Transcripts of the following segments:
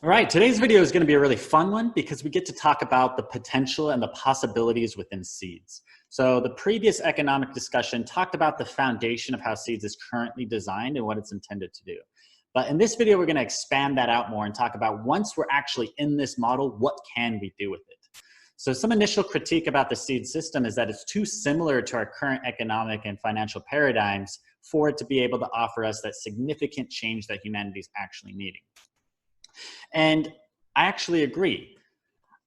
All right, today's video is going to be a really fun one because we get to talk about the potential and the possibilities within seeds. So the previous economic discussion talked about the foundation of how seeds is currently designed and what it's intended to do. But in this video, we're going to expand that out more and talk about once we're actually in this model, what can we do with it? So some initial critique about the seed system is that it's too similar to our current economic and financial paradigms for it to be able to offer us that significant change that humanity is actually needing. And I actually agree.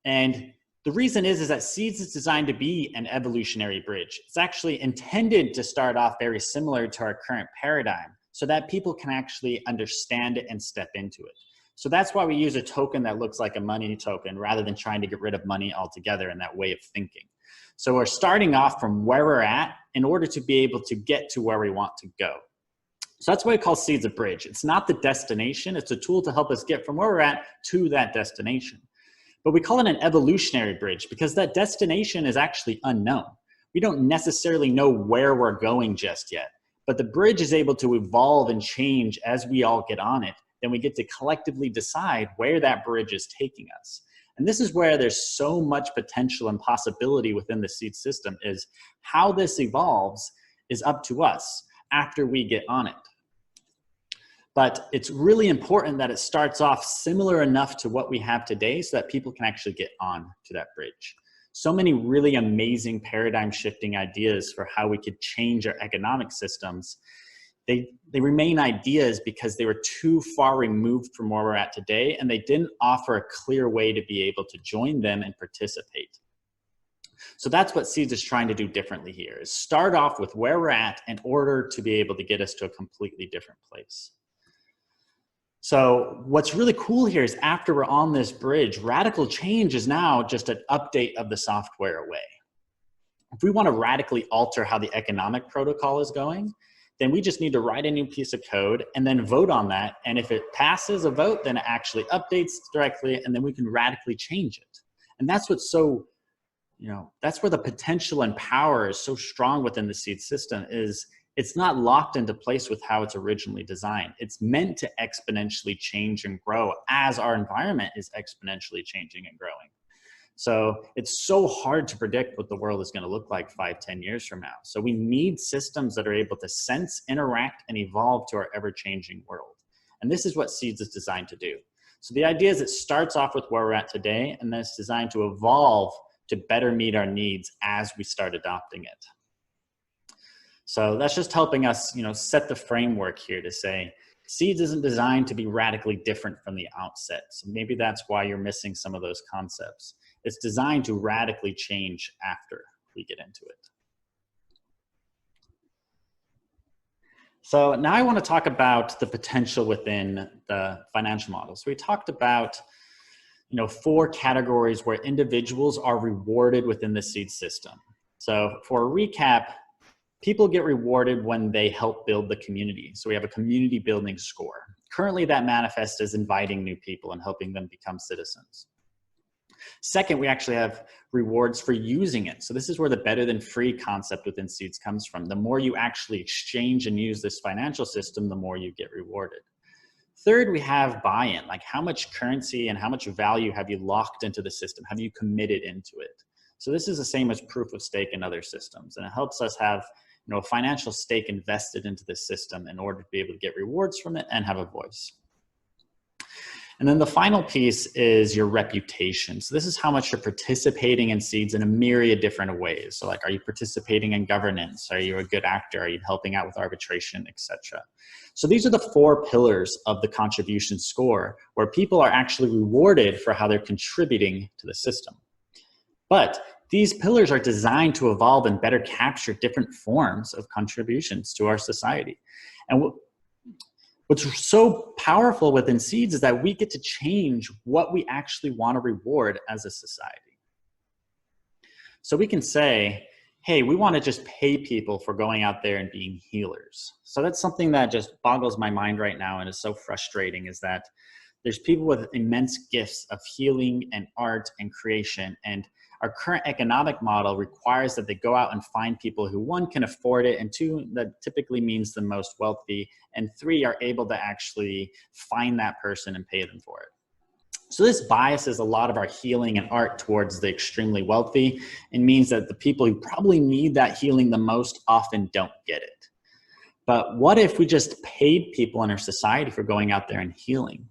And the reason is that seeds is designed to be an evolutionary bridge. It's actually intended to start off very similar to our current paradigm so that people can actually understand it and step into it. So that's why we use a token that looks like a money token rather than trying to get rid of money altogether in that way of thinking. So we're starting off from where we're at in order to be able to get to where we want to go. So that's why we call seeds a bridge. It's not the destination. It's a tool to help us get from where we're at to that destination. But we call it an evolutionary bridge because that destination is actually unknown. We don't necessarily know where we're going just yet, but the bridge is able to evolve and change as we all get on it. Then we get to collectively decide where that bridge is taking us. And this is where there's so much potential and possibility within the seed system is how this evolves is up to us after we get on it. But it's really important that it starts off similar enough to what we have today so that people can actually get on to that bridge. So many really amazing paradigm shifting ideas for how we could change our economic systems. They remain ideas because they were too far removed from where we're at today, and they didn't offer a clear way to be able to join them and participate. So that's what Seeds is trying to do differently here, is start off with where we're at in order to be able to get us to a completely different place. So what's really cool here is after we're on this bridge, radical change is now just an update of the software away. If we want to radically alter how the economic protocol is going, then we just need to write a new piece of code and then vote on that. And if it passes a vote, then it actually updates directly, and then we can radically change it. And that's what's so, that's where the potential and power is so strong within the seed system is it's not locked into place with how it's originally designed. It's meant to exponentially change and grow as our environment is exponentially changing and growing. So it's so hard to predict what the world is going to look like 5-10 years from now. So we need systems that are able to sense, interact, and evolve to our ever-changing world. And this is what Seeds is designed to do. So the idea is it starts off with where we're at today, and then it's designed to evolve to better meet our needs as we start adopting it. So that's just helping us, set the framework here to say, Seeds isn't designed to be radically different from the outset. So maybe that's why you're missing some of those concepts. It's designed to radically change after we get into it. So now I want to talk about the potential within the financial model. So we talked about 4 categories where individuals are rewarded within the seed system. So for a recap, people get rewarded when they help build the community. So we have a community building score. Currently that manifests as inviting new people and helping them become citizens. Second, we actually have rewards for using it. So this is where the better than free concept within Seeds comes from. The more you actually exchange and use this financial system, the more you get rewarded. Third, we have buy-in, like how much currency and how much value have you locked into the system? Have you committed into it? So this is the same as proof of stake in other systems, and it helps us have a financial stake invested into this system in order to be able to get rewards from it and have a voice. And then the final piece is your reputation. So this is how much you're participating in Seeds in a myriad of different ways. So like, are you participating in governance? Are you a good actor? Are you helping out with arbitration, etc.? So these are the 4 pillars of the contribution score where people are actually rewarded for how they're contributing to the system. But these pillars are designed to evolve and better capture different forms of contributions to our society. And what's so powerful within Seeds is that we get to change what we actually want to reward as a society. So we can say, hey, we want to just pay people for going out there and being healers. So that's something that just boggles my mind right now and is so frustrating, is that there's people with immense gifts of healing and art and creation, and our current economic model requires that they go out and find people who, 1, can afford it, and 2, that typically means the most wealthy, and 3, are able to actually find that person and pay them for it. So this biases a lot of our healing and art towards the extremely wealthy, and means that the people who probably need that healing the most often don't get it. But what if we just paid people in our society for going out there and healing?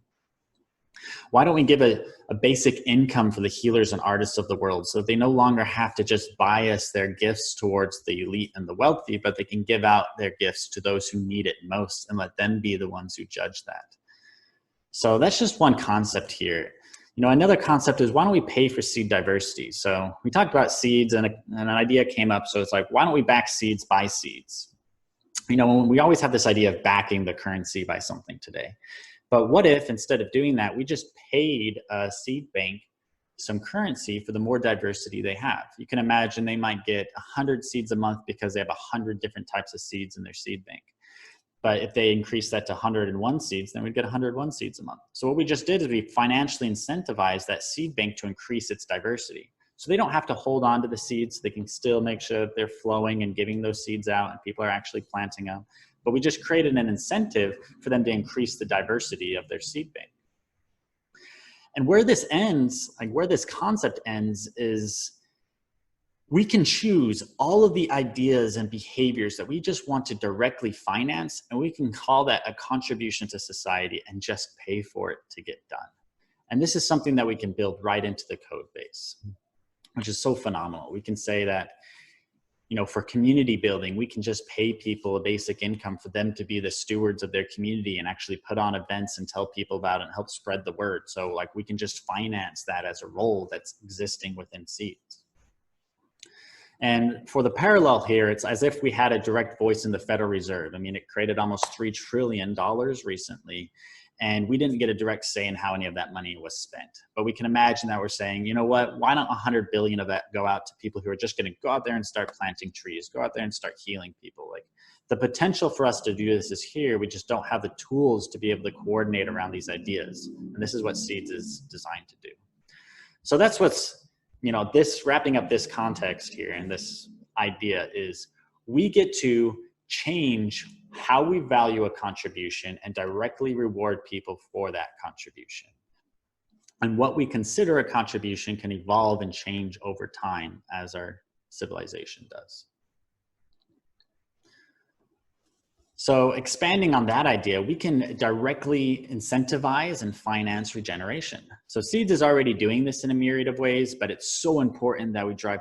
Why don't we give a basic income for the healers and artists of the world, so that they no longer have to just bias their gifts towards the elite and the wealthy, but they can give out their gifts to those who need it most and let them be the ones who judge that? So that's just one concept here. Another concept is, why don't we pay for seed diversity? So we talked about seeds, and an idea came up. So it's like, why don't we back seeds by seeds? We always have this idea of backing the currency by something today. But what if, instead of doing that, we just paid a seed bank some currency for the more diversity they have? You can imagine they might get 100 seeds a month because they have 100 different types of seeds in their seed bank. But if they increase that to 101 seeds, then we'd get 101 seeds a month. So what we just did is we financially incentivized that seed bank to increase its diversity. So they don't have to hold on to the seeds. They can still make sure that they're flowing and giving those seeds out and people are actually planting them. But we just created an incentive for them to increase the diversity of their seed bank. And where this ends, where this concept ends, is we can choose all of the ideas and behaviors that we just want to directly finance, and we can call that a contribution to society and just pay for it to get done. And this is something that we can build right into the code base, which is so phenomenal. We can say that, for community building, we can just pay people a basic income for them to be the stewards of their community and actually put on events and tell people about it and help spread the word. So we can just finance that as a role that's existing within Seeds. And for the parallel here, it's as if we had a direct voice in the Federal Reserve. It created almost $3 trillion recently, and we didn't get a direct say in how any of that money was spent. But we can imagine that we're saying, you know what, why not 100 billion of that go out to people who are just going to go out there and start planting trees, go out there and start healing people? The potential for us to do this is here. We just don't have the tools to be able to coordinate around these ideas. And this is what Seeds is designed to do. So that's what's, this wrapping up this context here and this idea is, we get to change how we value a contribution and directly reward people for that contribution. And what we consider a contribution can evolve and change over time as our civilization does. So expanding on that idea, we can directly incentivize and finance regeneration. So Seeds is already doing this in a myriad of ways, but it's so important that we drive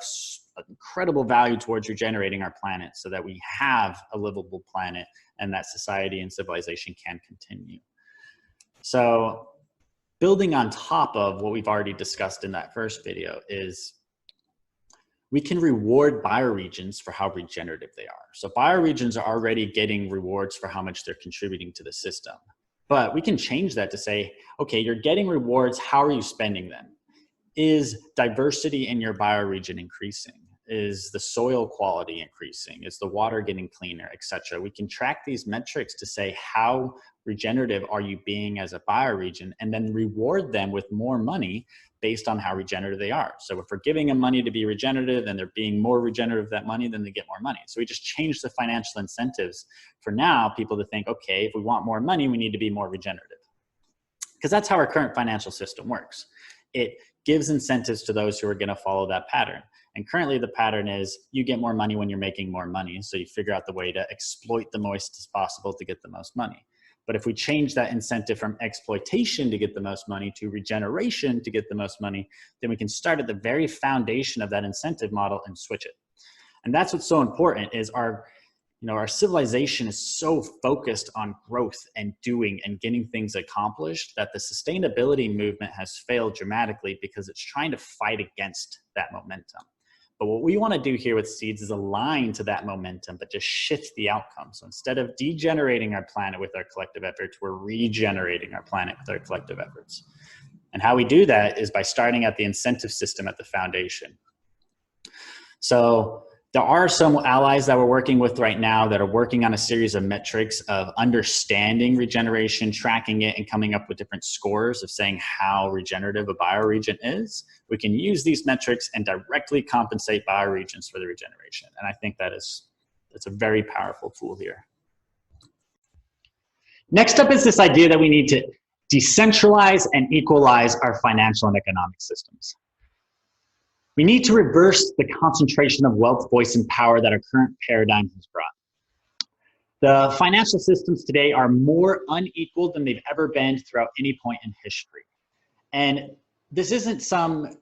incredible value towards regenerating our planet so that we have a livable planet and that society and civilization can continue. So building on top of what we've already discussed in that first video is, we can reward bioregions for how regenerative they are. So bioregions are already getting rewards for how much they're contributing to the system. But we can change that to say, okay, you're getting rewards, how are you spending them? Is diversity in your bioregion increasing? Is the soil quality increasing? Is the water getting cleaner, et cetera? We can track these metrics to say, how regenerative are you being as a bioregion, and then reward them with more money based on how regenerative they are. So if we're giving them money to be regenerative and they're being more regenerative that money, then they get more money. So we just change the financial incentives for now people to think, okay, if we want more money, we need to be more regenerative. Because that's how our current financial system works. It gives incentives to those who are going to follow that pattern. And currently the pattern is, you get more money when you're making more money. So you figure out the way to exploit the most as possible to get the most money. But if we change that incentive from exploitation to get the most money to regeneration to get the most money, then we can start at the very foundation of that incentive model and switch it. And that's what's so important, is our civilization is so focused on growth and doing and getting things accomplished that the sustainability movement has failed dramatically because it's trying to fight against that momentum. But what we want to do here with Seeds is align to that momentum, but just shift the outcome. So instead of degenerating our planet with our collective efforts, we're regenerating our planet with our collective efforts. And how we do that is by starting at the incentive system at the foundation. So there are some allies that we're working with right now that are working on a series of metrics of understanding regeneration, tracking it, and coming up with different scores of saying how regenerative a bioregion is. We can use these metrics and directly compensate bioregions for the regeneration. And I think it's a very powerful tool here. Next up is this idea that we need to decentralize and equalize our financial and economic systems. We need to reverse the concentration of wealth, voice, and power that our current paradigm has brought. The financial systems today are more unequal than they've ever been throughout any point in history. And this isn't some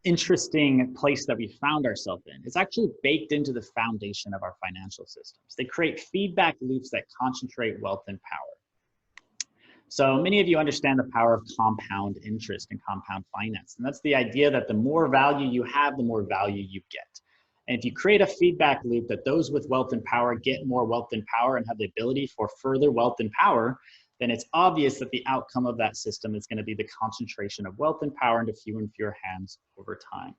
interesting place that we found ourselves in. It's actually baked into the foundation of our financial systems. They create feedback loops that concentrate wealth and power. So many of you understand the power of compound interest and compound finance. And that's the idea that the more value you have, the more value you get. And if you create a feedback loop that those with wealth and power get more wealth and power and have the ability for further wealth and power, then it's obvious that the outcome of that system is going to be the concentration of wealth and power into fewer and fewer hands over time.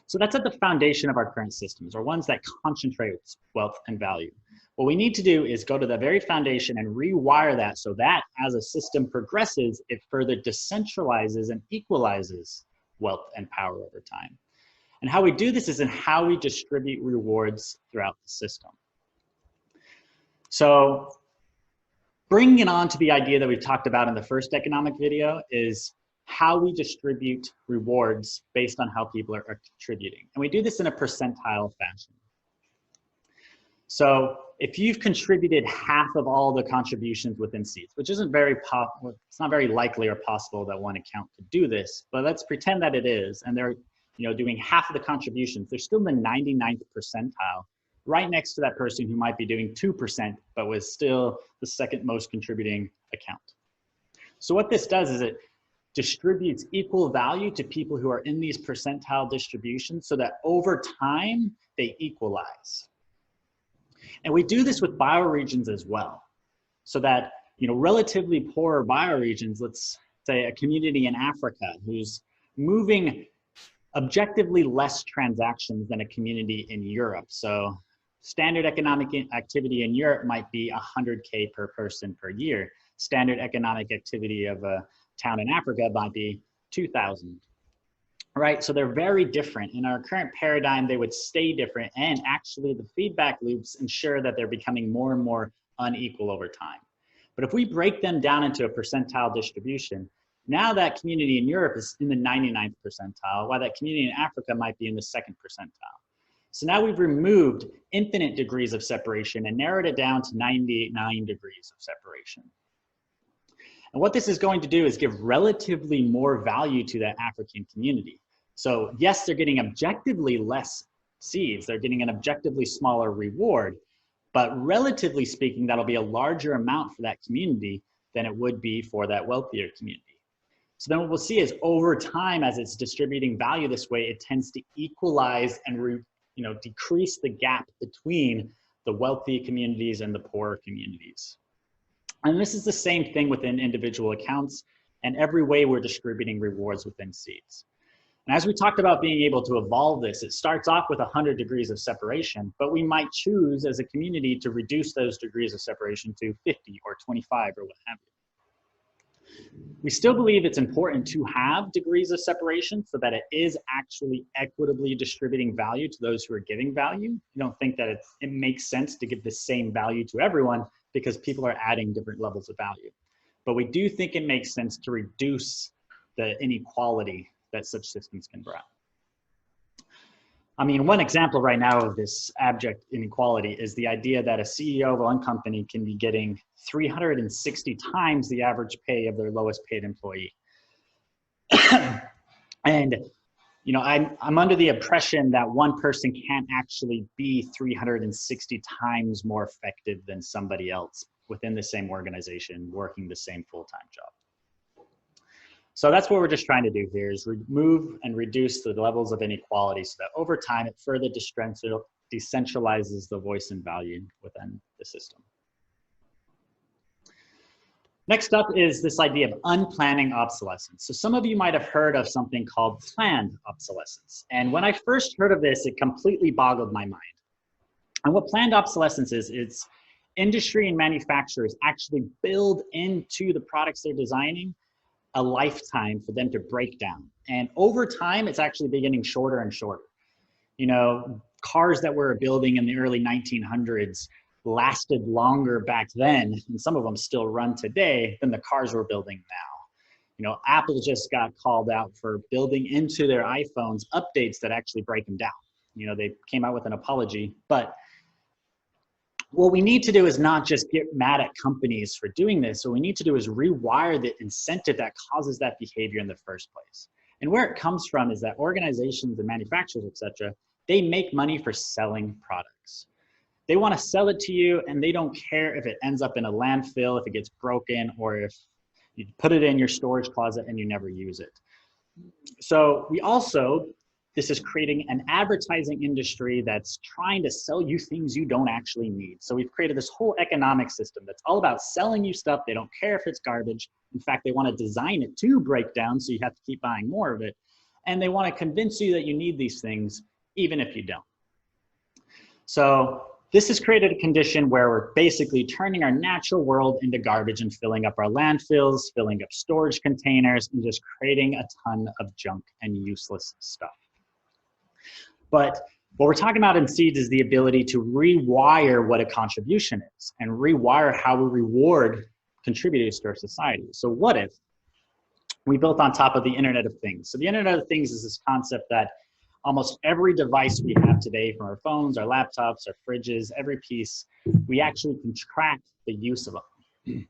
So that's at the foundation of our current systems, or ones that concentrate wealth and value. What we need to do is go to the very foundation and rewire that so that as a system progresses, it further decentralizes and equalizes wealth and power over time. And how we do this is in how we distribute rewards throughout the system. So bringing it on to the idea that we've talked about in the first economic video is how we distribute rewards based on how people are contributing. And we do this in a percentile fashion. So if you've contributed half of all the contributions within seeds, which isn't very it's not very likely or possible that one account could do this, but let's pretend that it is, and they're doing half of the contributions, they're still in the 99th percentile, right next to that person who might be doing 2%, but was still the second most contributing account. So what this does is it distributes equal value to people who are in these percentile distributions so that over time they equalize. And we do this with bioregions as well, so that relatively poorer bioregions, let's say a community in Africa who's moving objectively less transactions than a community in Europe. So standard economic activity in Europe might be 100K per person per year. Standard economic activity of a town in Africa might be 2,000, right? So they're very different. In our current paradigm, they would stay different, and actually the feedback loops ensure that they're becoming more and more unequal over time. But if we break them down into a percentile distribution, now that community in Europe is in the 99th percentile, while that community in Africa might be in the 2nd percentile. So now we've removed infinite degrees of separation and narrowed it down to 99 degrees of separation. And what this is going to do is give relatively more value to that African community. So yes, they're getting objectively less seeds, they're getting an objectively smaller reward, but relatively speaking, that'll be a larger amount for that community than it would be for that wealthier community. So then what we'll see is over time, as it's distributing value this way, it tends to equalize and decrease the gap between the wealthy communities and the poorer communities. And this is the same thing within individual accounts and every way we're distributing rewards within seeds. And as we talked about being able to evolve this, it starts off with 100 degrees of separation, but we might choose as a community to reduce those degrees of separation to 50 or 25 or what have you. We still believe it's important to have degrees of separation so that it is actually equitably distributing value to those who are giving value. We don't think that it makes sense to give the same value to everyone because people are adding different levels of value. But we do think it makes sense to reduce the inequality that such systems can bring. I mean, one example right now of this abject inequality is the idea that a CEO of one company can be getting 360 times the average pay of their lowest paid employee. And I'm under the impression that one person can't actually be 360 times more effective than somebody else within the same organization working the same full-time job. So that's what we're just trying to do here, is remove and reduce the levels of inequality so that over time it further decentralizes the voice and value within the system. Next up is this idea of unplanning obsolescence. So some of you might have heard of something called planned obsolescence. And when I first heard of this, it completely boggled my mind. And what planned obsolescence is, it's industry and manufacturers actually build into the products they're designing a lifetime for them to break down. And over time, it's actually getting shorter and shorter. Cars that were building in the early 1900s lasted longer back then, and some of them still run today, than the cars we're building now. You know, Apple just got called out for building into their iPhones updates that actually break them down. You know, they came out with an apology, but what we need to do is not just get mad at companies for doing this. What we need to do is rewire the incentive that causes that behavior in the first place. And where it comes from is that organizations and manufacturers, et cetera, they make money for selling products. They want to sell it to you, and they don't care if it ends up in a landfill, if it gets broken, or if you put it in your storage closet and you never use it. So this is creating an advertising industry that's trying to sell you things you don't actually need. So we've created this whole economic system that's all about selling you stuff. They don't care if it's garbage. In fact, they want to design it to break down so you have to keep buying more of it. And they want to convince you that you need these things, even if you don't. So this has created a condition where we're basically turning our natural world into garbage and filling up our landfills, filling up storage containers, and just creating a ton of junk and useless stuff. But what we're talking about in seeds is the ability to rewire what a contribution is and rewire how we reward contributors to our society. So what if we built on top of the Internet of Things? So the Internet of Things is this concept that almost every device we have today, from our phones, our laptops, our fridges, every piece, we actually can track the use of them.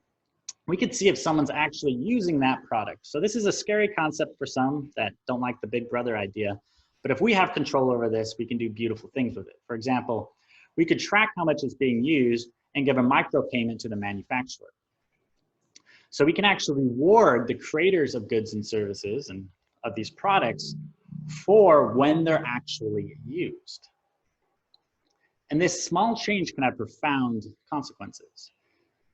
We could see if someone's actually using that product. So this is a scary concept for some that don't like the Big Brother idea. But if we have control over this, we can do beautiful things with it. For example, we could track how much is being used and give a micropayment to the manufacturer. So we can actually reward the creators of goods and services and of these products for when they're actually used. And this small change can have profound consequences,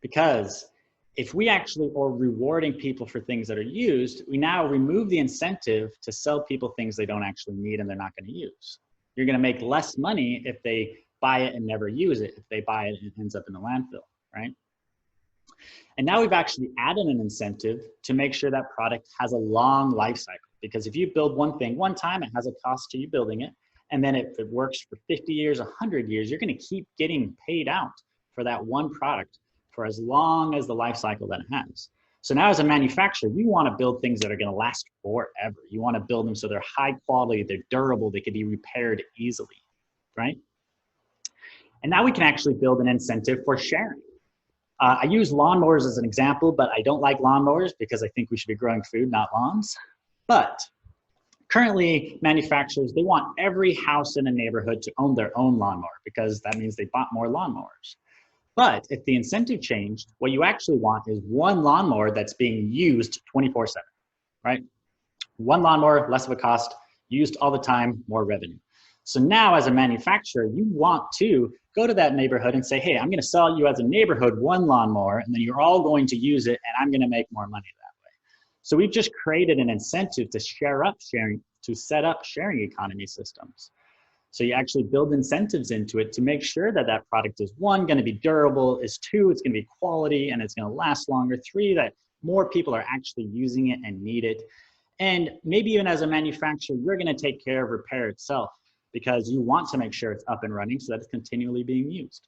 because if we actually are rewarding people for things that are used, we now remove the incentive to sell people things they don't actually need and they're not going to use. You're going to make less money if they buy it and never use it, if they buy it and it ends up in the landfill, right? And now we've actually added an incentive to make sure that product has a long life cycle. Because if you build one thing one time, it has a cost to you building it. And then if it works for 50 years, 100 years, you're going to keep getting paid out for that one product for as long as the life cycle that it has. So now as a manufacturer, you want to build things that are going to last forever. You want to build them so they're high quality, they're durable, they can be repaired easily, right? And now we can actually build an incentive for sharing. I use lawnmowers as an example, but I don't like lawnmowers because I think we should be growing food, not lawns. But currently, manufacturers, they want every house in a neighborhood to own their own lawnmower because that means they bought more lawnmowers. But if the incentive changed, what you actually want is one lawnmower that's being used 24/7, right? One lawnmower, less of a cost, used all the time, more revenue. So now as a manufacturer, you want to go to that neighborhood and say, hey, I'm going to sell you as a neighborhood one lawnmower, and then you're all going to use it, and I'm going to make more money that way. So we've just created an incentive to set up sharing economy systems. So you actually build incentives into it to make sure that that product is, one, going to be durable, is two, it's going to be quality and it's going to last longer, three, that more people are actually using it and need it. And maybe even as a manufacturer, you're going to take care of repair itself because you want to make sure it's up and running so that it's continually being used.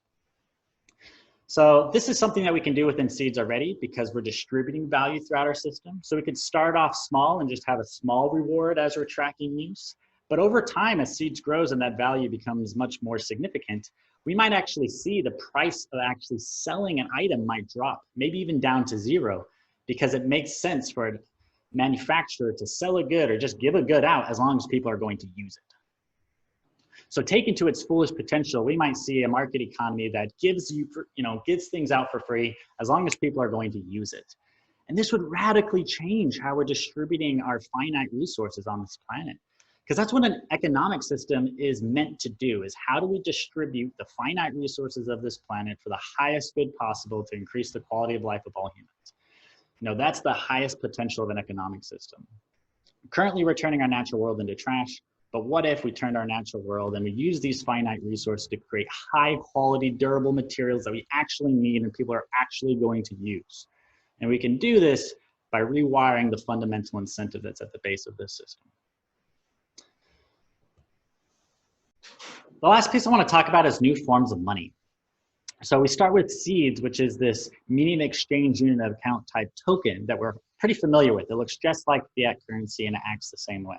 So this is something that we can do within Seeds already because we're distributing value throughout our system. So we could start off small and just have a small reward as we're tracking use. But over time, as Seeds grows and that value becomes much more significant, we might actually see the price of actually selling an item might drop, maybe even down to zero, because it makes sense for a manufacturer to sell a good or just give a good out as long as people are going to use it. So taken to its fullest potential, we might see a market economy that gives things out for free as long as people are going to use it. And this would radically change how we're distributing our finite resources on this planet. Because that's what an economic system is meant to do, is how do we distribute the finite resources of this planet for the highest good possible to increase the quality of life of all humans. That's the highest potential of an economic system. Currently, we're turning our natural world into trash, but what if we turned our natural world and we use these finite resources to create high quality, durable materials that we actually need and people are actually going to use? And we can do this by rewiring the fundamental incentive that's at the base of this system. The last piece I want to talk about is new forms of money. So we start with seeds, which is this medium exchange unit of account type token that we're pretty familiar with. It looks just like fiat currency and it acts the same way.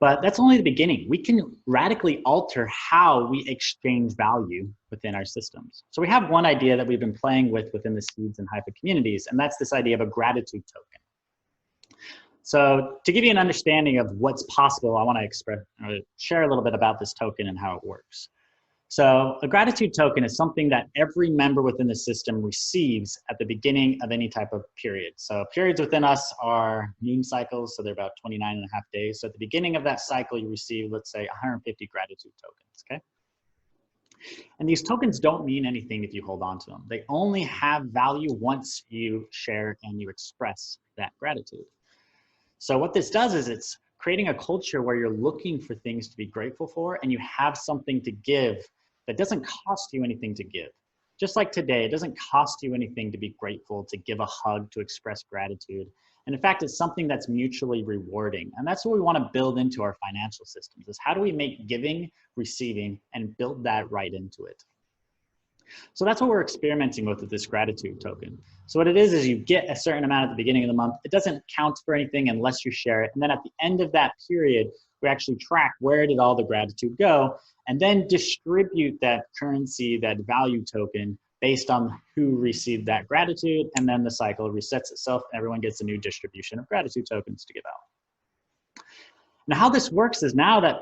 But that's only the beginning. We can radically alter how we exchange value within our systems. So we have one idea that we've been playing with within the seeds and hypha communities, and that's this idea of a gratitude token. So to give you an understanding of what's possible, I want to share a little bit about this token and how it works. So a gratitude token is something that every member within the system receives at the beginning of any type of period. So periods within us are moon cycles, so they're about 29.5 days. So at the beginning of that cycle, you receive, let's say, 150 gratitude tokens, okay? And these tokens don't mean anything if you hold on to them. They only have value once you share and you express that gratitude. So what this does is it's creating a culture where you're looking for things to be grateful for and you have something to give that doesn't cost you anything to give. Just like today, it doesn't cost you anything to be grateful, to give a hug, to express gratitude. And in fact, it's something that's mutually rewarding. And that's what we want to build into our financial systems, is how do we make giving, receiving, and build that right into it. So that's what we're experimenting with this gratitude token. So what it is you get a certain amount at the beginning of the month. It doesn't count for anything unless you share it. And then at the end of that period, we actually track where did all the gratitude go, and then distribute that currency, that value token, based on who received that gratitude. And then the cycle resets itself and everyone gets a new distribution of gratitude tokens to give out. Now how this works is now that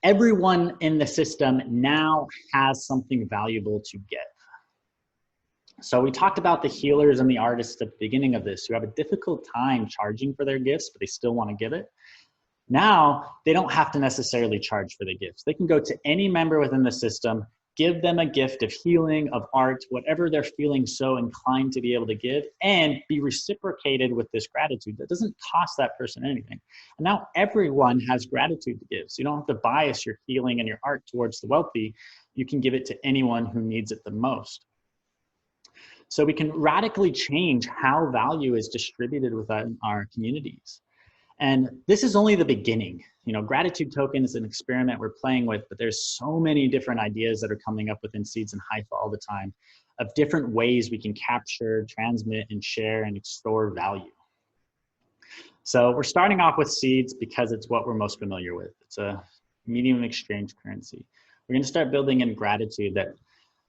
everyone in the system now has something valuable to give. So we talked about the healers and the artists at the beginning of this who have a difficult time charging for their gifts, but they still want to give it. Now, they don't have to necessarily charge for the gifts. They can go to any member within the system, give them a gift of healing, of art, whatever they're feeling so inclined to be able to give, and be reciprocated with this gratitude that doesn't cost that person anything. And now everyone has gratitude to give. So you don't have to bias your healing and your art towards the wealthy. You can give it to anyone who needs it the most. So we can radically change how value is distributed within our communities. And this is only the beginning. You know, gratitude token is an experiment we're playing with, but there's so many different ideas that are coming up within seeds and hypha all the time of different ways we can capture, transmit, and share and store value. So we're starting off with seeds because it's what we're most familiar with. It's a medium exchange currency. We're going to start building in gratitude that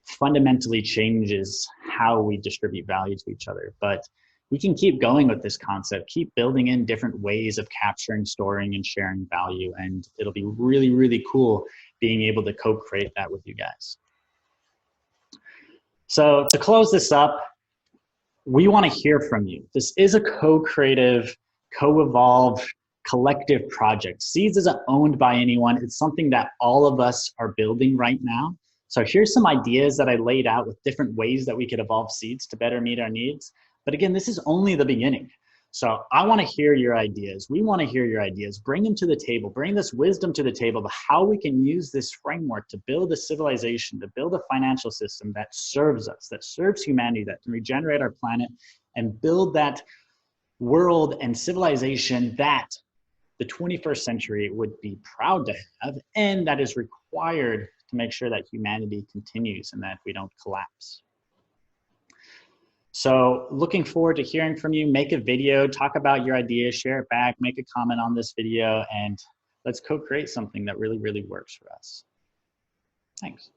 fundamentally changes how we distribute value to each other. But we can keep going with this concept, keep building in different ways of capturing, storing, and sharing value. And it'll be really, really cool being able to co-create that with you guys. So to close this up, we want to hear from you. This is a co-creative, co-evolved, collective project. Seeds isn't owned by anyone. It's something that all of us are building right now. So here's some ideas that I laid out with different ways that we could evolve seeds to better meet our needs. But again, this is only the beginning. So I want to hear your ideas. We want to hear your ideas. Bring them to the table. Bring this wisdom to the table of how we can use this framework to build a civilization, to build a financial system that serves us, that serves humanity, that can regenerate our planet and build that world and civilization that the 21st century would be proud to have, and that is required to make sure that humanity continues and that we don't collapse. So looking forward to hearing from you. Make a video, talk about your ideas, share it back, make a comment on this video, and let's co-create something that really, really works for us. Thanks.